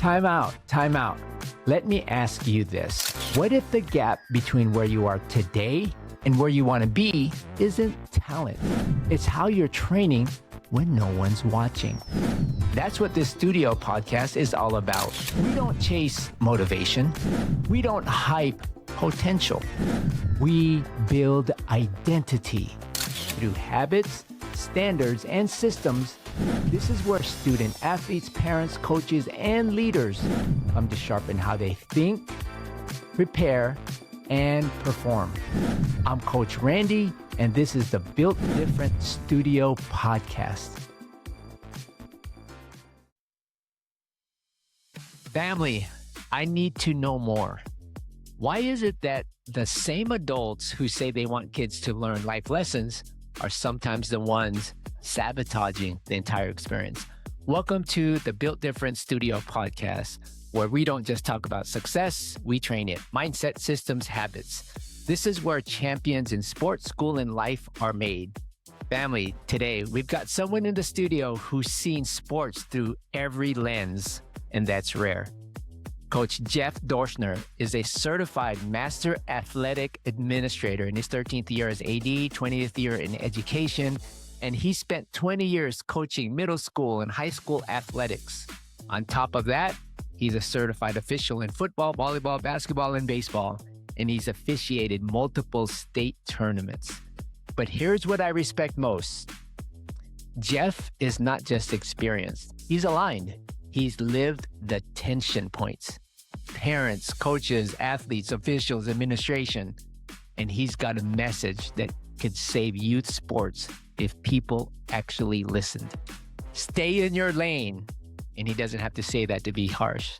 Time out, time out. Let me ask you this. What if the gap between where you are today and where you want to be isn't talent? It's how you're training when no one's watching. That's what this studio podcast is all about. We don't chase motivation. We don't hype potential. We build identity through habits, standards, and systems. This is where student athletes, parents, coaches, and leaders come to sharpen how they think, prepare, and perform. I'm Coach Randy, and this is the Built Different Studio Podcast. Family, I need to know more. Why is it that the same adults who say they want kids to learn life lessons are sometimes the ones sabotaging the entire experience? Welcome to the Built Different Studio Podcast, where we don't just talk about success, we train it. Mindset, systems, habits. This is where champions in sports, school, and life are made. Family, today we've got someone in the studio who's seen sports through every lens, and that's rare. Coach Jeff Dorschner is a certified master athletic administrator in his 13th year as AD, 20th year in education, and he spent 20 years coaching middle school and high school athletics. On top of that, he's a certified official in football, volleyball, basketball, and baseball, and he's officiated multiple state tournaments. But here's what I respect most. Jeff is not just experienced, he's aligned. He's lived the tension points. Parents, coaches, athletes, officials, administration. And he's got a message that could save youth sports if people actually listened. Stay in your lane. And he doesn't have to say that to be harsh.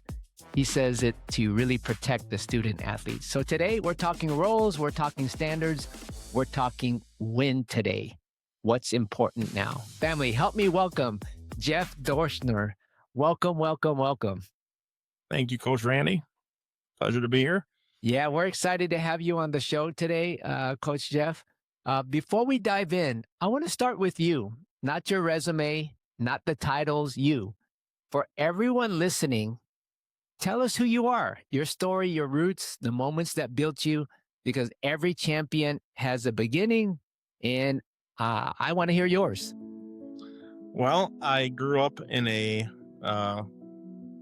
He says it to really protect the student athletes. So today we're talking roles, we're talking standards, we're talking win today. What's important now? Family, help me welcome Jeff Dorschner. Welcome, welcome, welcome. Thank you, Coach Randy. Pleasure to be here. Yeah, we're excited to have you on the show today, Coach Jeff. Before we dive in, I want to start with you, not your resume, not the titles, you. For everyone listening, tell us who you are, your story, your roots, the moments that built you, because every champion has a beginning, and I want to hear yours. Well, I grew up in a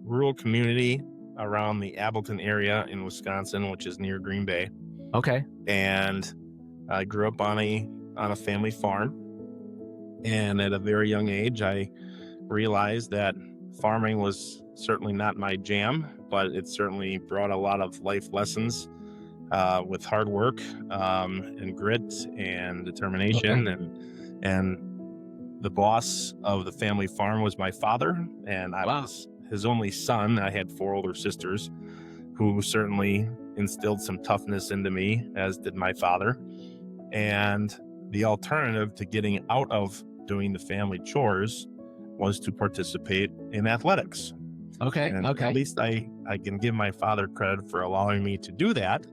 rural community around the Appleton area in Wisconsin, which is near Green Bay. Okay. And I grew up on a family farm. And at a very young age, I realized that farming was certainly not my jam, but it certainly brought a lot of life lessons with hard work and grit and determination. Okay. And the boss of the family farm was my father, and I was his only son. I had 4 older sisters who certainly instilled some toughness into me, as did my father. And the alternative to getting out of doing the family chores was to participate in athletics. Okay. And okay. At least I can give my father credit for allowing me to do that.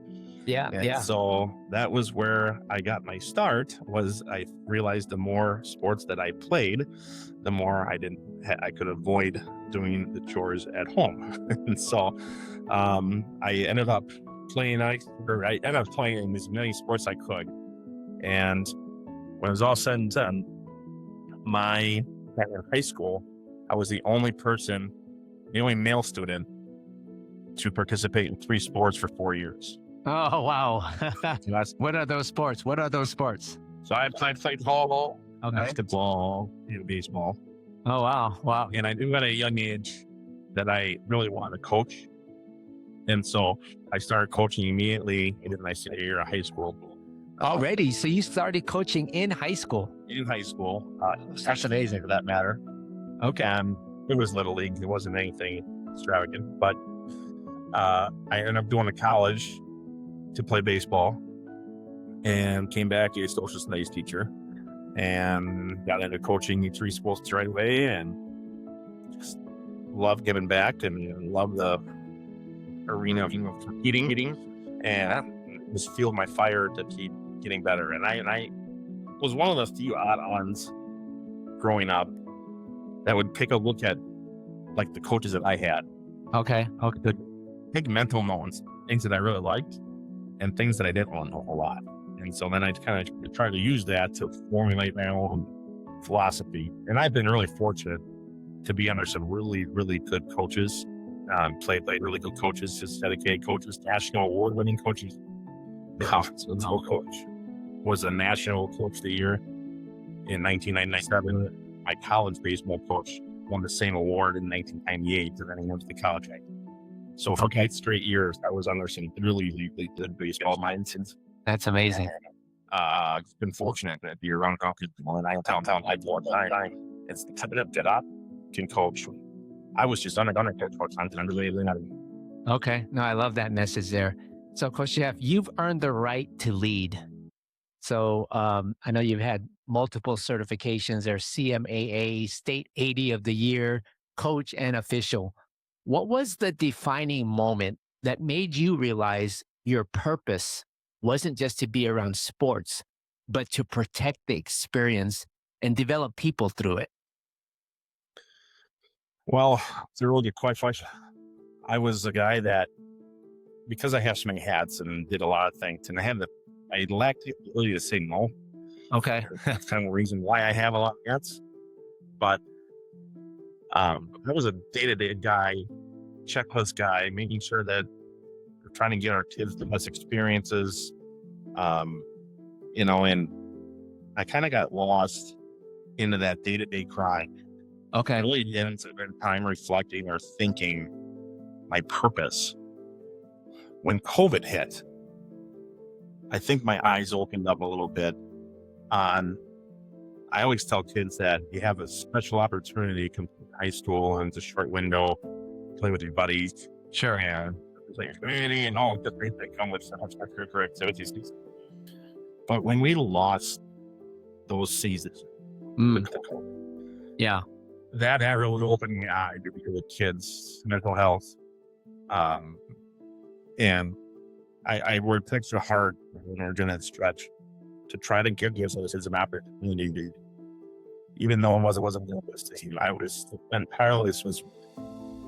Yeah. So that was where I got my start. Was I realized the more sports that I played, the more I could avoid doing the chores at home. And so I ended up playing in as many sports I could. And when it was all said and done, in high school, I was the only male student to participate in 3 sports for 4 years. Oh, wow. What are those sports? So I played volleyball, okay, basketball, and baseball. Oh, wow. And I knew at a young age that I really wanted to coach. And so I started coaching immediately in my senior year of high school. Already? So you started coaching in high school? In high school. That's amazing for that matter. Okay. It was Little League. It wasn't anything extravagant. But I ended up going to college to play baseball and came back a social studies teacher and got into coaching 3 sports right away, and just love giving back and love the arena of competing, and just fueled my fire to keep getting better. And I was one of the few odd-ons growing up that would take a look at like the coaches that I had Okay. The big mental moments, things that I really liked and things that I didn't want a whole lot. And so then I kind of tried to use that to formulate my own philosophy. And I've been really fortunate to be under some really, really good coaches, played by really good coaches, just dedicated coaches, national award-winning coaches. No coach was a national coach of the year in 1997. My college baseball coach won the same award in 1998, and then he went to the college. So for 8 straight years, I was under some really, really good baseball minds. That's amazing. I've been fortunate to be around people, and I downtown high floor time. It's the type of that I can coach. I was just under coach for times, and I'm really not. Okay. No, I love that message there. So, Coach Jeff, you've earned the right to lead. So I know you've had multiple certifications. There's CMAA, State 80 of the Year, Coach and Official. What was the defining moment that made you realize your purpose wasn't just to be around sports, but to protect the experience and develop people through it? Well, it's a really good question. I was a guy that, because I have so many hats and did a lot of things, and I lacked the ability to say no. Okay. That's kind of the reason why I have a lot of hats. But I was a day-to-day guy, checklist guy, making sure that we're trying to get our kids the best experiences. And I kind of got lost into that day-to-day grind. Okay. I really didn't spend time reflecting or thinking my purpose. When COVID hit, I think my eyes opened up a little bit I always tell kids that you have a special opportunity to come to high school, and it's a short window, play with your buddies. Sure. And it's like your community and all the things that come with extracurricular activities. But when we lost those seasons, with the COVID, Yeah. that really opened my eye to the kids' mental health. And I worked extra hard when we were doing that stretch to try to give those kids an opportunity. Even though it wasn't realistic, I was entirely was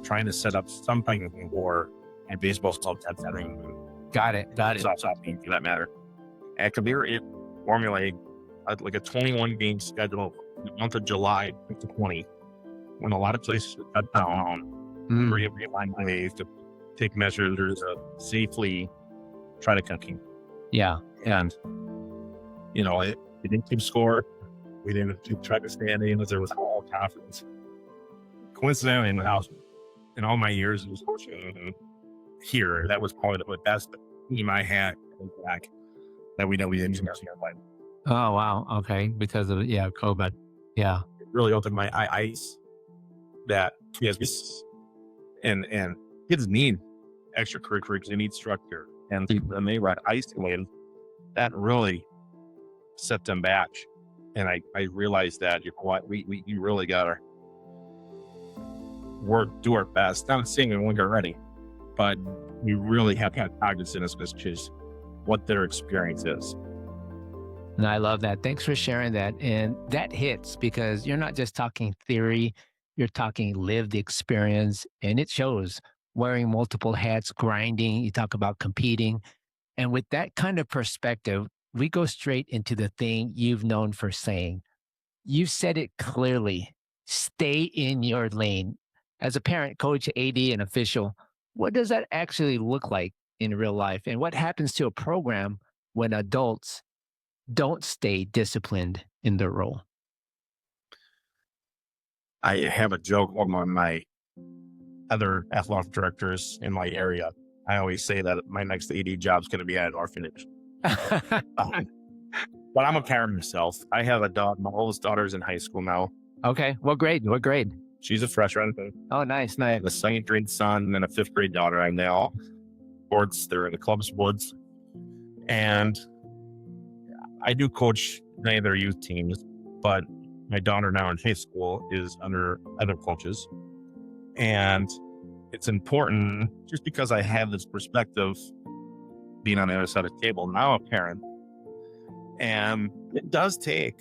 trying to set up something for a baseball club that's having. Got it. Softball for that matter. And it formulate like a 21 game schedule in the month of July to 20, when a lot of places shut down, realign ways to take measures to safely try to compete. Yeah. And it didn't keep score. We didn't try to stand in, there was all confidence. Coincidentally, in all my years of coaching here, that was probably the best team I had back that we didn't play. Oh, wow. Okay. Because of, COVID. Yeah. It really opened my eyes that yes, and kids need extracurriculars, they need structure. And when they were isolated, that really set them back. And I realized that, we really got to do our best. Not saying we won't get ready, but we really have to have cognizance of just what their experience is. And I love that. Thanks for sharing that. And that hits because you're not just talking theory, you're talking lived experience, and it shows. Wearing multiple hats, grinding, you talk about competing. And with that kind of perspective, we go straight into the thing you've known for saying. You said it clearly, stay in your lane. As a parent, coach, AD, and official, what does that actually look like in real life? And what happens to a program when adults don't stay disciplined in their role? I have a joke among my other athletic directors in my area. I always say that my next AD job is going to be at an orphanage. But I'm a parent myself. I have a daughter. My oldest daughter's in high school now. Okay. What grade? She's a freshman. Oh, nice. I have a second grade son and then a fifth grade daughter. I'm now sports. They're in the club's woods. And I do coach many of their youth teams, but my daughter now in high school is under other coaches. And it's important, just because I have this perspective being on the other side of the table, now a parent. And it does take,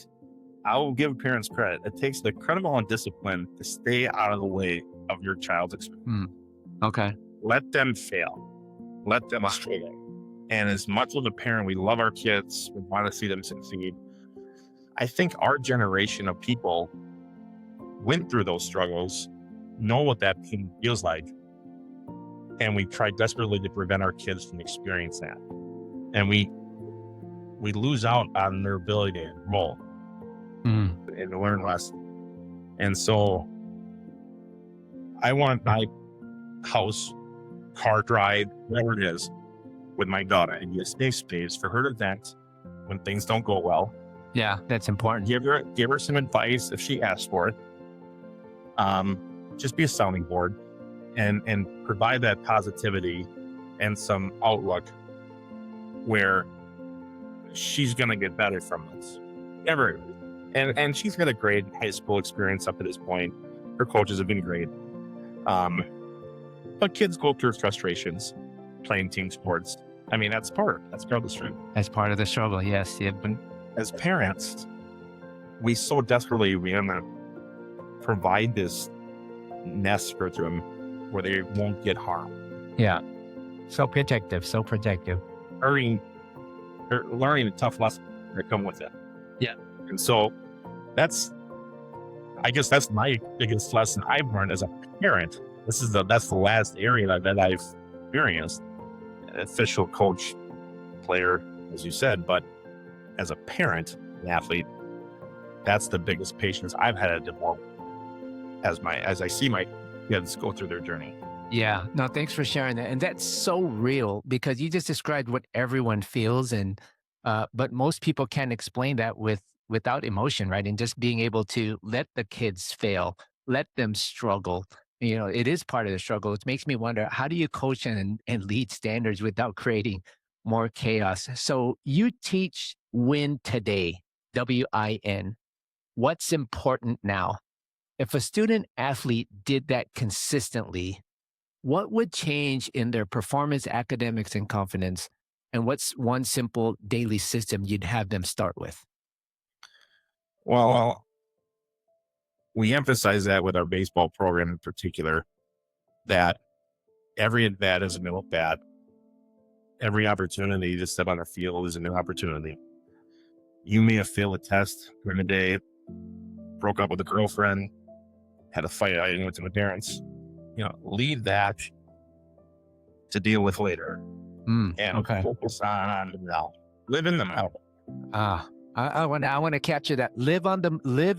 I will give parents credit, it takes the incredible discipline to stay out of the way of your child's experience. Okay. Let them fail. Let them struggle. And as much as a parent, we love our kids, we want to see them succeed. I think our generation of people went through those struggles, know what that pain feels like, and we try desperately to prevent our kids from experiencing that. And we lose out on their ability to enroll and to learn lessons. And so I want my house, car ride, whatever it is, with my daughter, and be a safe space for her to vent when things don't go well. Yeah, that's important. Give her some advice if she asks for it. Just be a sounding board and provide that positivity and some outlook where she's going to get better from this. And she's got a great high school experience up to this point. Her coaches have been great. But kids go through frustrations playing team sports. I mean, that's part of the struggle. That's part of the struggle, yes. Yeah. As parents, we so desperately want to provide this nest for them where they won't get harmed. Yeah. So protective. Learning the tough lessons that come with it. Yeah. And so I guess that's my biggest lesson I've learned as a parent. That's the last area that I've experienced. Official coach, player, as you said, but as a parent, an athlete, that's the biggest patience I've had to develop as I see my kids go through their journey. Yeah. No, thanks for sharing that. And that's so real because you just described what everyone feels, and but most people can't explain that without emotion, right? And just being able to let the kids fail, let them struggle. It is part of the struggle. It makes me wonder, how do you coach and lead standards without creating more chaos? So you teach Win Today, WIN. What's important now? If a student athlete did that consistently, what would change in their performance, academics, and confidence? And what's one simple daily system you'd have them start with? Well, we emphasize that with our baseball program in particular, that every at-bat is a new at-bat. Every opportunity to step on the field is a new opportunity. You may have failed a test during the day, broke up with a girlfriend, had a fight with my parents. Leave that to deal with later. And focus on the now. Live in the now. I want to capture that. Live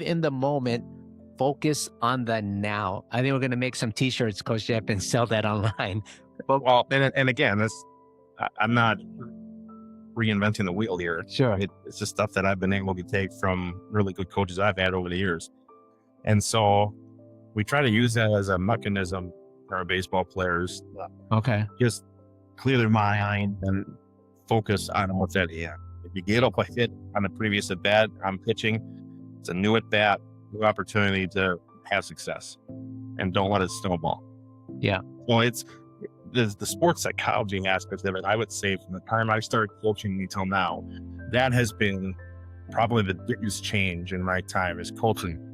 in the moment. Focus on the now. I think we're going to make some T-shirts, Coach Jeff, and sell that online. Well, and again, I'm not reinventing the wheel here. Sure. It's just stuff that I've been able to take from really good coaches I've had over the years. And so we try to use that as a mechanism for our baseball players. Okay. Just clear their mind and focus on what's at hand. If you get up a hit on the previous at bat, I'm pitching. It's a new at bat, new opportunity to have success, and don't let it snowball. Yeah. Well, it's the sports psychology aspect of it. I would say from the time I started coaching until now, that has been probably the biggest change in my time as coaching,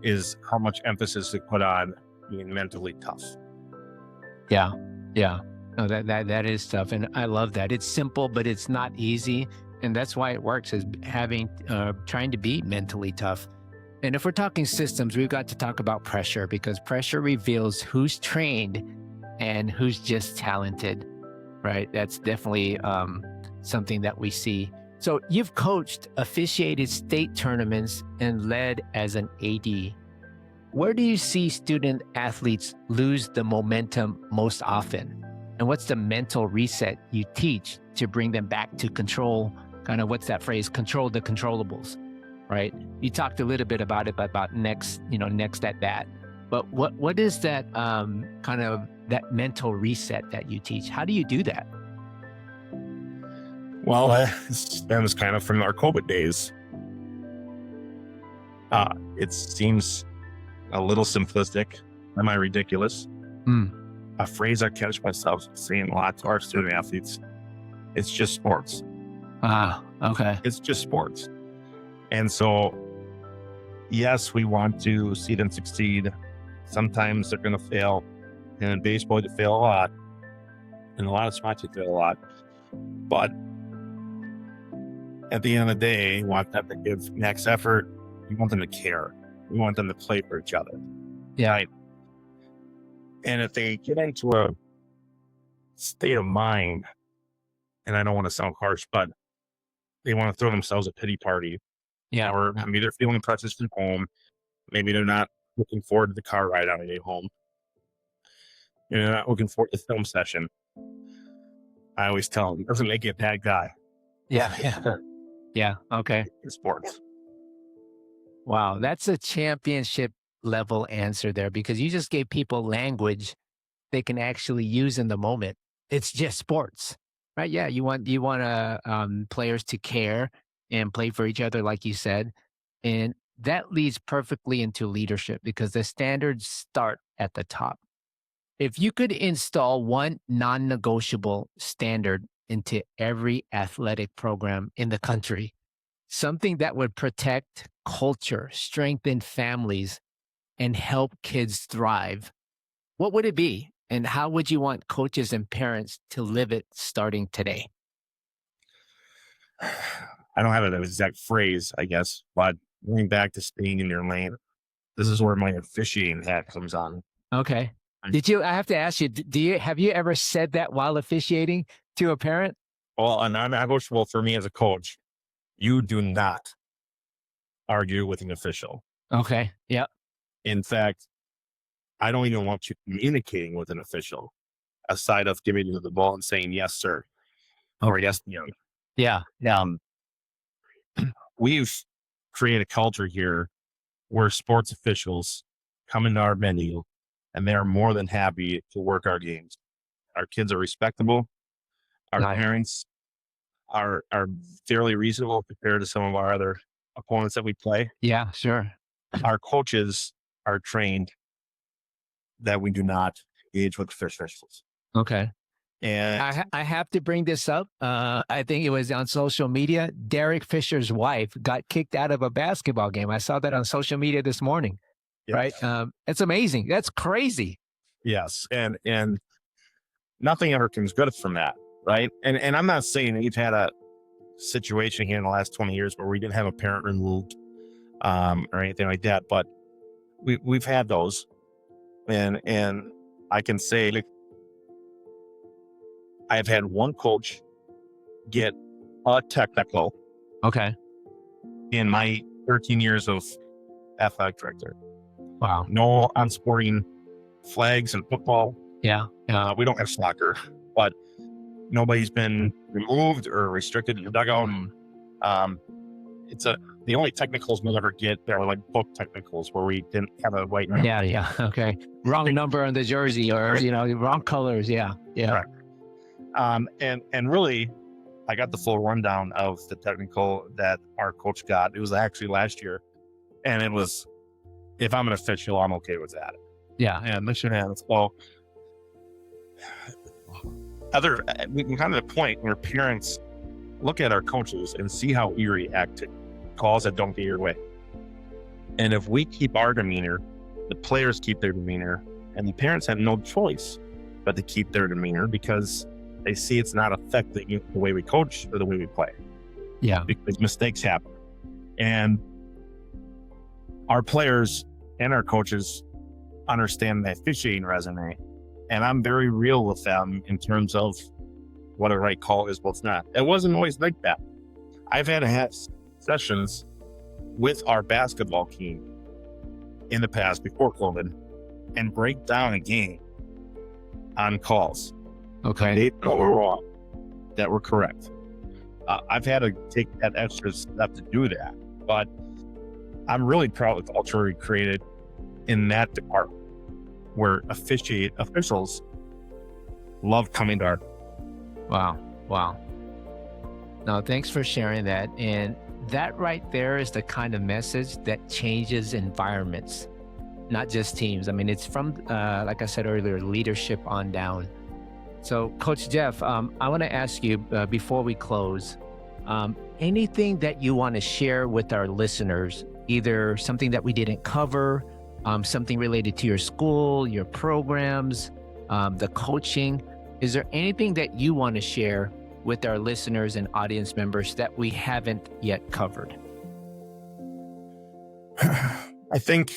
is how much emphasis they put on being mentally tough. Yeah. No, that is tough, and I love that. It's simple, but it's not easy, and that's why it works. Is trying to be mentally tough. And if we're talking systems, we've got to talk about pressure, because pressure reveals who's trained and who's just talented, right? That's definitely something that we see. So you've coached, officiated state tournaments, and led as an AD. Where do you see student athletes lose the momentum most often? And what's the mental reset you teach to bring them back to control, kind of what's that phrase, control the controllables, right? You talked a little bit about it, about next at bat. But what is that kind of that mental reset that you teach? How do you do that? Well, it stems kind of from our COVID days. It seems a little simplistic. Am I ridiculous? A phrase I catch myself saying a lot to our student athletes: it's just sports. Okay. It's just sports. And so, yes, we want to see them succeed. Sometimes they're going to fail. And in baseball, you fail a lot. In a lot of spots, you fail a lot. But at the end of the day, you want them to give max effort. You want them to care. You want them to play for each other. Yeah. Right? And if they get into a state of mind, and I don't want to sound harsh, but they want to throw themselves a pity party. Yeah. Or maybe they're feeling precious from home. Maybe they're not looking forward to the car ride on the way home. They're not looking forward to the film session. I always tell them, it doesn't make you a bad guy. Yeah. Yeah. Yeah. Okay. In sports. Wow. That's a championship level answer there, because you just gave people language they can actually use in the moment. It's just sports, right? Yeah. You want players to care and play for each other, like you said. And that leads perfectly into leadership, because the standards start at the top. If you could install one non-negotiable standard into every athletic program in the country, something that would protect culture, strengthen families, and help kids thrive, what would it be? And how would you want coaches and parents to live it starting today? I don't have an exact phrase, I guess, but going back to staying in your lane, this is where my officiating hat comes on. Okay. I have to ask you, have you ever said that while officiating to a parent? Well, a non-negotiable for me as a coach, you do not argue with an official. Okay. Yeah. In fact, I don't even want you communicating with an official aside of giving you the ball and saying, yes, sir, or yes, young. Yeah. We've created a culture here where sports officials come into our venue and they are more than happy to work our games. Our kids are respectable. Our parents are fairly reasonable compared to some of our other opponents that we play. Yeah, sure. Our coaches are trained that we do not engage with officials. Okay. And I have to bring this up. I think it was on social media. Derek Fisher's wife got kicked out of a basketball game. I saw that on social media this morning. Right. It's amazing. That's crazy. Yes. And nothing ever comes good from that. Right. And I'm not saying that we've had a situation here in the last 20 years where we didn't have a parent removed or anything like that, but we've had those. And I can say, like, I've had one coach get a technical. Okay. In my 13 years of athletic director. Wow. No unsporting flags in football. Yeah. We don't have soccer, but nobody's been removed or restricted in the dugout. The only technicals we'll ever get are like book technicals where we didn't have a white number. Yeah. Okay. Wrong number on the jersey, or wrong colors. Yeah. Correct. And really, I got the full rundown of the technical that our coach got. It was actually last year, and it was, if I'm an official, I'm okay with that. Yeah. And mission hands. Well, we kind of the point where parents look at our coaches and see how we react to calls that don't get your way. And if we keep our demeanor, the players keep their demeanor, and the parents have no choice but to keep their demeanor because they see it's not affecting the way we coach or the way we play. Yeah. Because mistakes happen. And our players and our coaches understand the officiating resume. And I'm very real with them in terms of what a right call is, what's not. It wasn't always like that. I've had to have sessions with our basketball team in the past before COVID and break down a game on calls. Okay. They were wrong, that were correct. I've had to take that extra step to do that, but I'm really proud of the culture we created in that department where officials love coming to our. Wow. No, thanks for sharing that. And that right there is the kind of message that changes environments, not just teams. I mean, it's from, like I said earlier, leadership on down. So Coach Jeff, I want to ask you before we close, anything that you want to share with our listeners, either something that we didn't cover, something related to your school, your programs, the coaching. Is there anything that you want to share with our listeners and audience members that we haven't yet covered? I think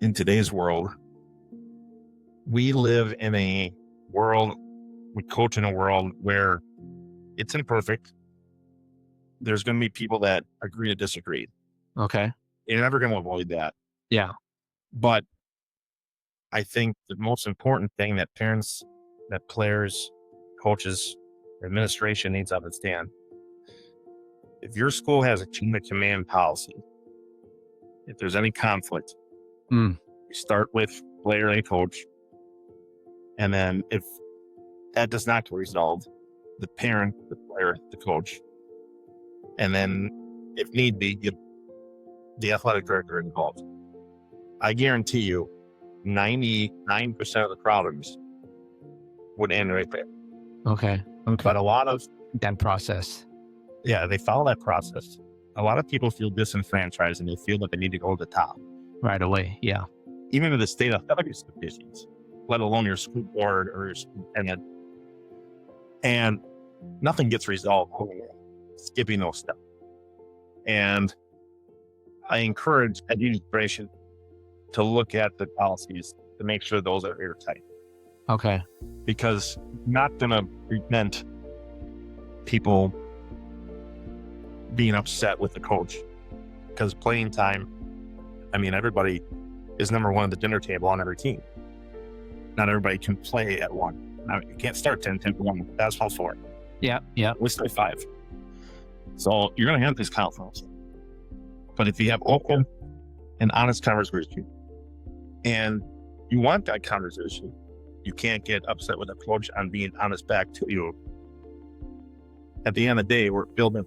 in today's world, we live in a world, we coach in a world where it's imperfect. There's going to be people that agree to disagree. Okay. You're never going to avoid that. Yeah. But I think the most important thing that parents, that players, coaches, administration needs to understand, if your school has a chain of command policy, if there's any conflict, you start with player and coach. And then if that does not get resolved, the parent, the player, the coach, and then if need be, get the athletic director involved. I guarantee you 99% of the problems would end right there. Okay. But a lot of that process. Yeah, they follow that process. A lot of people feel disenfranchised and they feel that they need to go to the top right away. Yeah. Even to the state athletic associations, let alone your school board or your superintendent. And nothing gets resolved skipping those steps. And I encourage administration to look at the policies to make sure those are airtight. Okay. Because not going to prevent people being upset with the coach, because playing time, I mean, everybody is number one at the dinner table on every team. Not everybody can play at one. Now, you can't start 10-1. That's all for it. Yeah. Yeah. We start 5. So you're going to have these conflicts. But if you have open and honest conversation, and you want that conversation, you can't get upset with a coach on being honest back to you. At the end of the day, we're building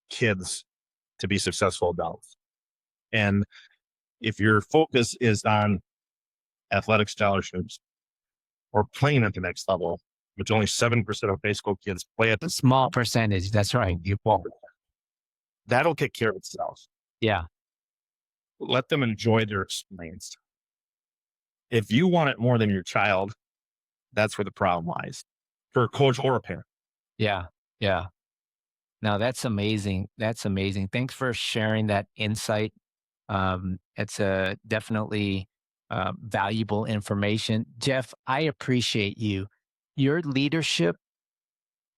kids to be successful adults. And if your focus is on athletic scholarships or playing at the next level, which only 7% of high school kids play at the small percentage. That's right. That'll take care of itself. Yeah. Let them enjoy their experience. If you want it more than your child, that's where the problem lies for a coach or a parent. Yeah. Yeah. Now that's amazing. That's amazing. Thanks for sharing that insight. It's definitely valuable information. Jeff, I appreciate you. Your leadership,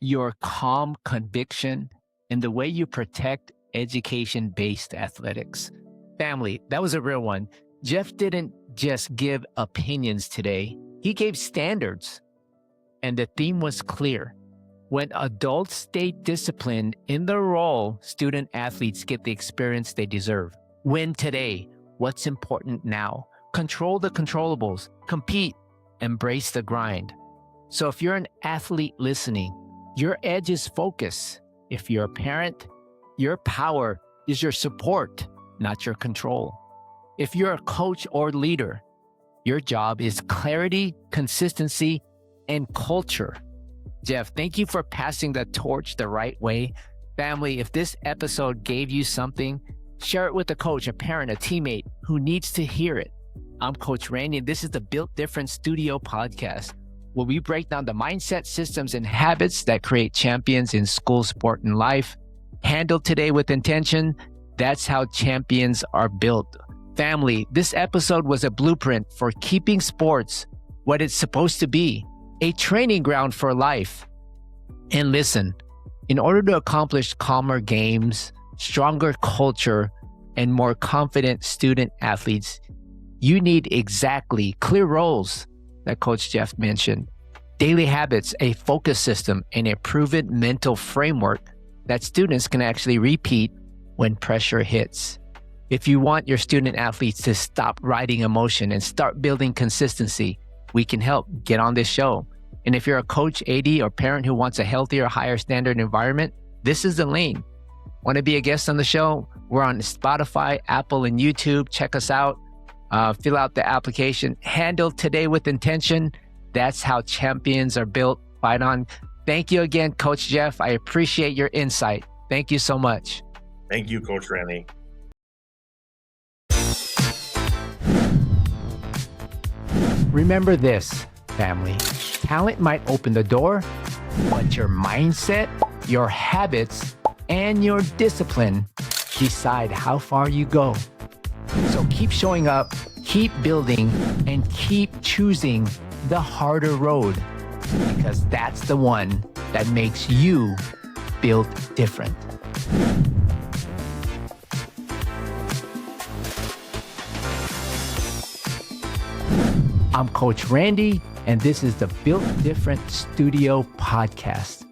your calm conviction, and the way you protect education-based athletics. Family, that was a real one. Jeff didn't just give opinions today. He gave standards. And the theme was clear. When adults stay disciplined in their role, student athletes get the experience they deserve. Win today. What's important now? Control the controllables. Compete. Embrace the grind. So if you're an athlete listening, your edge is focus. If you're a parent, your power is your support, not your control. If you're a coach or leader, your job is clarity, consistency, and culture. Jeff, thank you for passing the torch the right way. Family, if this episode gave you something, share it with a coach, a parent, a teammate who needs to hear it. I'm Coach Randy, and this is the Built Different Studio Podcast, where we break down the mindset, systems, and habits that create champions in school, sport, and life. Handled today with intention, that's how champions are built. Family, this episode was a blueprint for keeping sports what it's supposed to be, a training ground for life. And listen, in order to accomplish calmer games, stronger culture, and more confident student athletes, you need exactly clear roles that Coach Jeff mentioned, daily habits, a focus system, and a proven mental framework that students can actually repeat when pressure hits. If you want your student athletes to stop riding emotion and start building consistency, we can help. Get on this show. And if you're a coach, AD, or parent who wants a healthier, higher standard environment, this is the lane. Want to be a guest on the show? We're on Spotify, Apple, and YouTube. Check us out. Fill out the application. Handled today with intention. That's how champions are built. Fight on. Thank you again, Coach Jeff. I appreciate your insight. Thank you so much. Thank you, Coach Randy. Remember this, family. Talent might open the door, but your mindset, your habits, and your discipline decide how far you go. So keep showing up, keep building, and keep choosing the harder road, because that's the one that makes you built different. I'm Coach Randy, and this is the Built Different Studio Podcast.